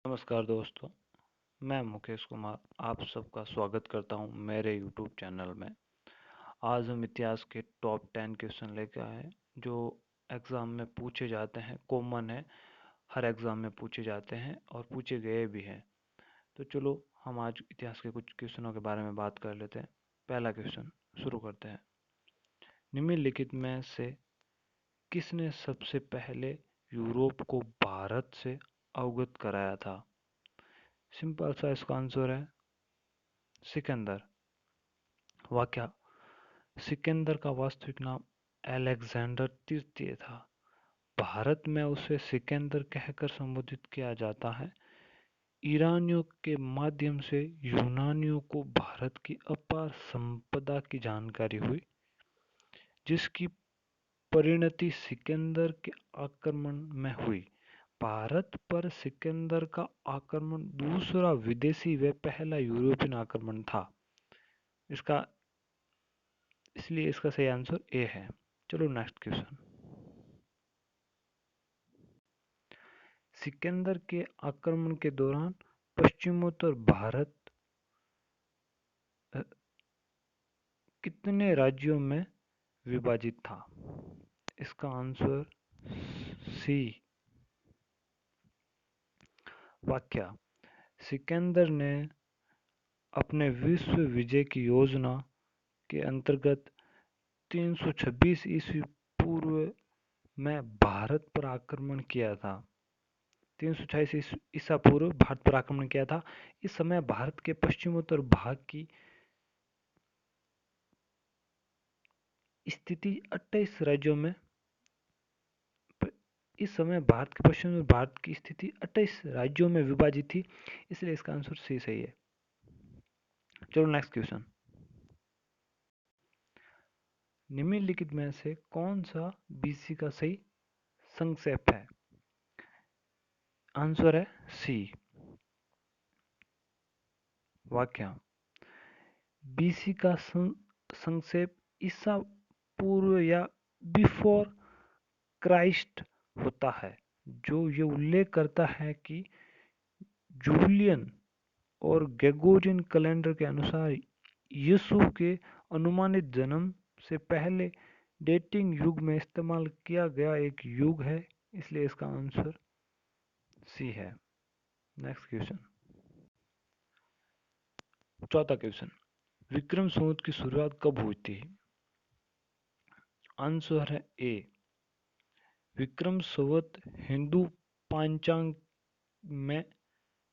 नमस्कार दोस्तों, मैं मुकेश कुमार आप सबका स्वागत करता हूं मेरे YouTube चैनल में। आज हम इतिहास के टॉप 10 क्वेश्चन लेकर आए हैं जो एग्ज़ाम में पूछे जाते हैं, कॉमन है, हर एग्ज़ाम में पूछे जाते हैं और पूछे गए भी हैं। तो चलो हम आज इतिहास के कुछ क्वेश्चनों के बारे में बात कर लेते हैं। पहला क्वेश्चन शुरू करते हैं। निम्नलिखित में से किसने सबसे पहले यूरोप को भारत से अवगत कराया था? सिंपल सा इसका आंसर है सिकंदर। वाक्य: सिकंदर का वास्तविक नाम अलेक्जेंडर तृतीय था। भारत में उसे सिकंदर कहकर संबोधित किया जाता है। ईरानियों के माध्यम से यूनानियों को भारत की अपार संपदा की जानकारी हुई, जिसकी परिणति सिकंदर के आक्रमण में हुई। भारत पर सिकंदर का आक्रमण दूसरा विदेशी व पहला यूरोपियन आक्रमण था। इसलिए इसका सही आंसर ए है। चलो नेक्स्ट क्वेश्चन। सिकंदर के आक्रमण के दौरान पश्चिमोत्तर भारत कितने राज्यों में विभाजित था? इसका आंसर सी। वाक्य: सिकंदर ने अपने विश्व विजय की योजना के अंतर्गत 326 ईस्वी पूर्व में भारत पर आक्रमण किया था। 326 ईसा पूर्व भारत पर आक्रमण किया था। इस समय भारत के पश्चिमोत्तर भाग की स्थिति 28 राज्यों में इस समय भारत के पश्चिम में भारत की स्थिति 28 राज्यों में विभाजित थी, इसलिए इसका आंसर सी सही है। चलो नेक्स्ट क्वेश्चन। निम्नलिखित में से कौन सा बीसी का सही संक्षेप है? आंसर है सी। वाक्य: बीसी का संक्षेप ईसा पूर्व या बिफोर क्राइस्ट होता है, जो ये उल्लेख करता है कि जूलियन और ग्रेगोरियन कैलेंडर के अनुसार यीशु के अनुमानित जन्म से पहले डेटिंग युग में इस्तेमाल किया गया एक युग है, इसलिए इसका आंसर सी है। Next question. चौथा क्वेश्चन। विक्रम संवत की शुरुआत कब हुई थी? आंसर है ए। विक्रम संवत हिंदू पंचांग में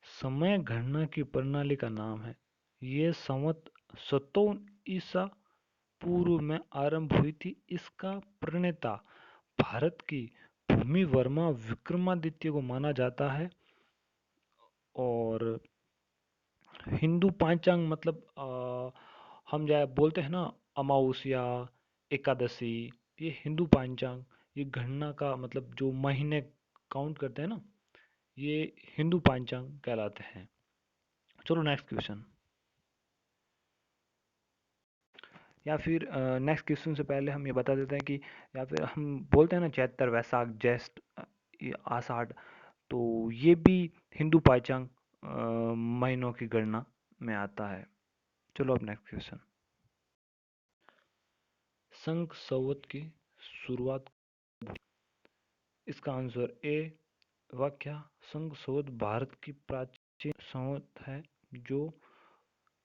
समय गणना की प्रणाली का नाम है। ये संवत 57 ईसा पूर्व में आरंभ हुई थी। इसका प्रणेता भारत की भूमि वर्मा विक्रमादित्य को माना जाता है। और हिंदू पंचांग मतलब हम जो बोलते हैं ना, अमावस्या, एकादशी, ये हिंदू पंचांग, ये गणना का मतलब जो महीने काउंट करते हैं ना, ये हिंदू पंचांग कहलाते हैं। चलो नेक्स्ट क्वेश्चन। या फिर नेक्स्ट क्वेश्चन से पहले हम ये बता देते हैं कि या फिर हम बोलते हैं ना चैत्र, वैशाख, ज्येष्ठ, आषाढ़, तो ये भी हिंदू पंचांग महीनों की गणना में आता है। चलो अब नेक्स्ट क्वेश्चन। संघ संवत की शुरुआत? इसका आंसर ए। वाक्य: संघ संवत भारत की प्राचीन संवत है जो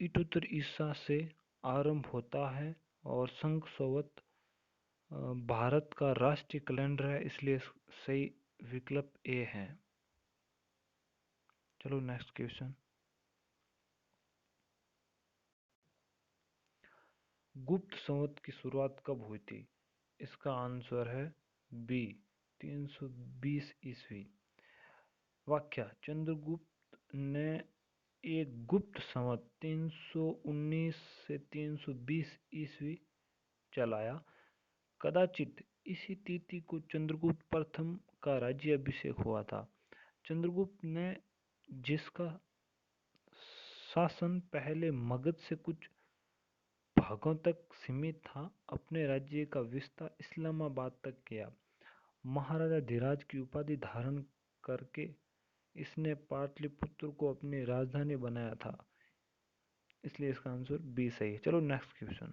इठोत्तर ईसा से आरंभ होता है और संघ संवत भारत का राष्ट्रीय कैलेंडर है, इसलिए सही विकल्प ए है। चलो नेक्स्ट क्वेश्चन। गुप्त संवत की शुरुआत कब हुई थी? इसका आंसर है बी, 320 ईस्वी। वाक्य: चंद्रगुप्त ने एक गुप्त संवत 319 से 320 ईस्वी चलाया। कदाचित इसी तिथि को चंद्रगुप्त प्रथम का राज्य अभिषेक हुआ था। चंद्रगुप्त ने, जिसका शासन पहले मगध से कुछ भागों तक सीमित था, अपने राज्य का विस्तार इस्लामाबाद तक किया। महाराजा धीराज की उपाधि धारण करके इसने पाटलिपुत्र को अपनी राजधानी बनाया था, इसलिए इसका आंसर बी सही है। चलो नेक्स्ट क्वेश्चन।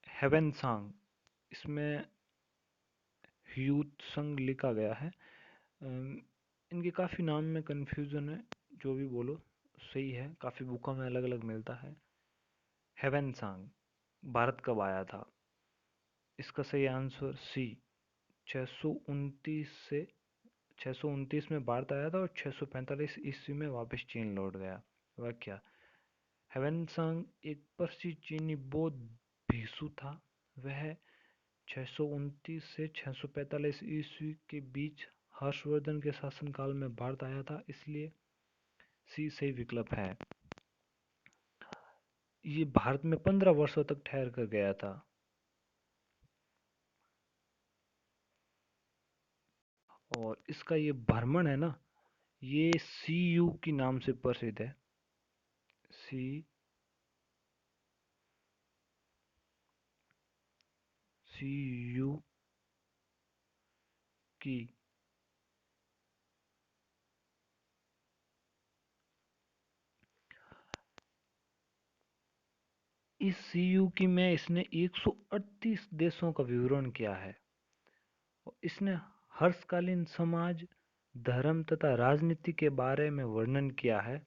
हेवन सॉन्ग, इसमें ह्यूत संग लिखा गया है। इनके काफ़ी नाम में कंफ्यूजन है, जो भी बोलो सही है, काफ़ी बुकों में अलग अलग मिलता है। हेवन सॉन्ग भारत कब आया था? इसका सही आंसर सी, 629 से 629 में भारत आया था और 645 ईस्वी में वापस चीन लौट गया। वह क्या? ह्वेनसांग एक प्रसिद्ध चीनी बौद्ध भिक्षु था। वह 629 से 645 ईस्वी के बीच हर्षवर्धन के शासनकाल में भारत आया था, इसलिए सी सही विकल्प है। ये भारत में 15 वर्षों तक ठहर कर गया था। और इसका ये भ्रमण है ना, ये CU के नाम से प्रसिद्ध है। CU की। इस CU की में इसने 138 देशों का विवरण किया है। इसने हर्षकालीन समाज, धर्म तथा राजनीति के बारे में वर्णन किया है।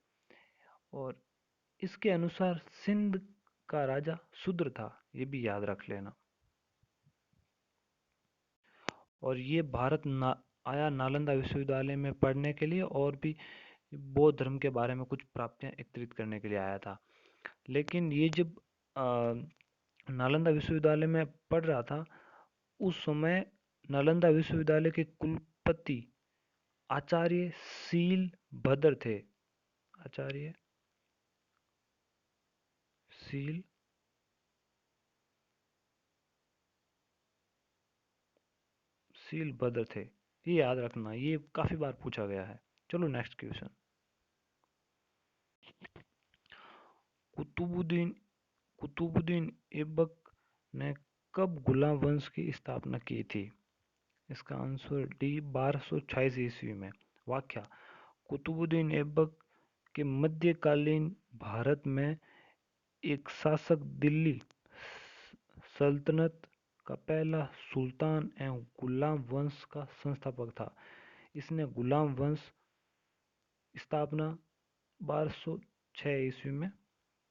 और इसके अनुसार सिंध का राजा शूद्र था, ये भी याद रख लेना। और ये भारत आया नालंदा विश्वविद्यालय में पढ़ने के लिए, और भी बौद्ध धर्म के बारे में कुछ प्राप्तियां एकत्रित करने के लिए आया था। लेकिन ये जब नालंदा विश्वविद्यालय में पढ़ रहा था, उस समय नालंदा विश्वविद्यालय के कुलपति आचार्य सील भद्र थे। आचार्य सील सील भद्र थे, ये याद रखना, ये काफी बार पूछा गया है। चलो नेक्स्ट क्वेश्चन। कुतुबुद्दीन कुतुबुद्दीन ऐबक ने कब गुलाम वंश की स्थापना की थी? इसका आंसर डी, 1226 ईस्वी में। व्याख्या: कुतुबुद्दीन ऐबक के मध्यकालीन भारत में एक शासक, दिल्ली सल्तनत का पहला सुल्तान एवं गुलाम वंश का संस्थापक था। इसने गुलाम वंश स्थापना 1206 ईस्वी में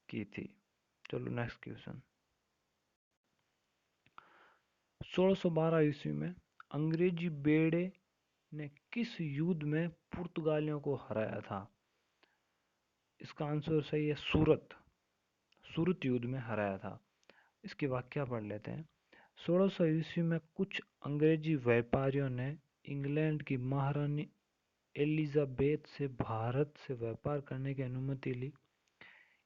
की थी। चलो नेक्स्ट क्वेश्चन। 1612 ईस्वी में अंग्रेजी बेड़े ने किस युद्ध में पुर्तगालियों को हराया था? इसका आंसर सही है सूरत। सूरत युद्ध में हराया था। इसकी व्याख्या पढ़ लेते हैं। 1600 ईस्वी में कुछ अंग्रेजी व्यापारियों ने इंग्लैंड की महारानी एलिजाबेथ से भारत से व्यापार करने की अनुमति ली।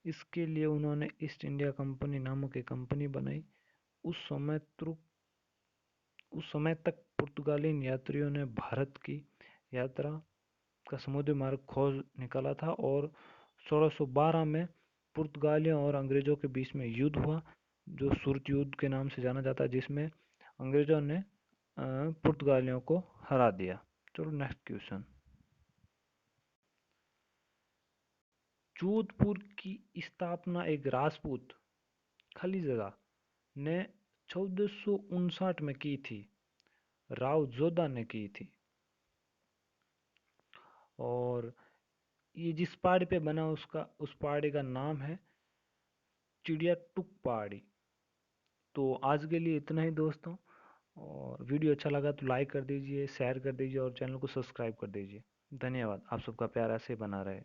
इसके लिए उन्होंने ईस्ट इंडिया कंपनी नामक एक कंपनी बनाई। उस समय तक पुर्तगाली यात्रियों ने भारत की यात्रा का समुद्री मार्ग खोज निकाला था, और 1612 में पुर्तगालियों और अंग्रेजों के बीच में युद्ध हुआ, जो सूरत युद्ध के नाम से जाना जाता है, जिसमें अंग्रेजों ने पुर्तगालियों को हरा दिया। चलो नेक्स्ट क्वेश्चन। जोधपुर की स्थापना एक राजपूत, खाली जगह, ने 1459 में की थी। राव जोधा ने की थी। और ये जिस पहाड़ी पे बना उस पहाड़ी का नाम है चिड़िया टुक पहाड़ी। तो आज के लिए इतना ही दोस्तों, और वीडियो अच्छा लगा तो लाइक कर दीजिए, शेयर कर दीजिए और चैनल को सब्सक्राइब कर दीजिए। धन्यवाद। आप सबका प्यार ऐसे बना रहे।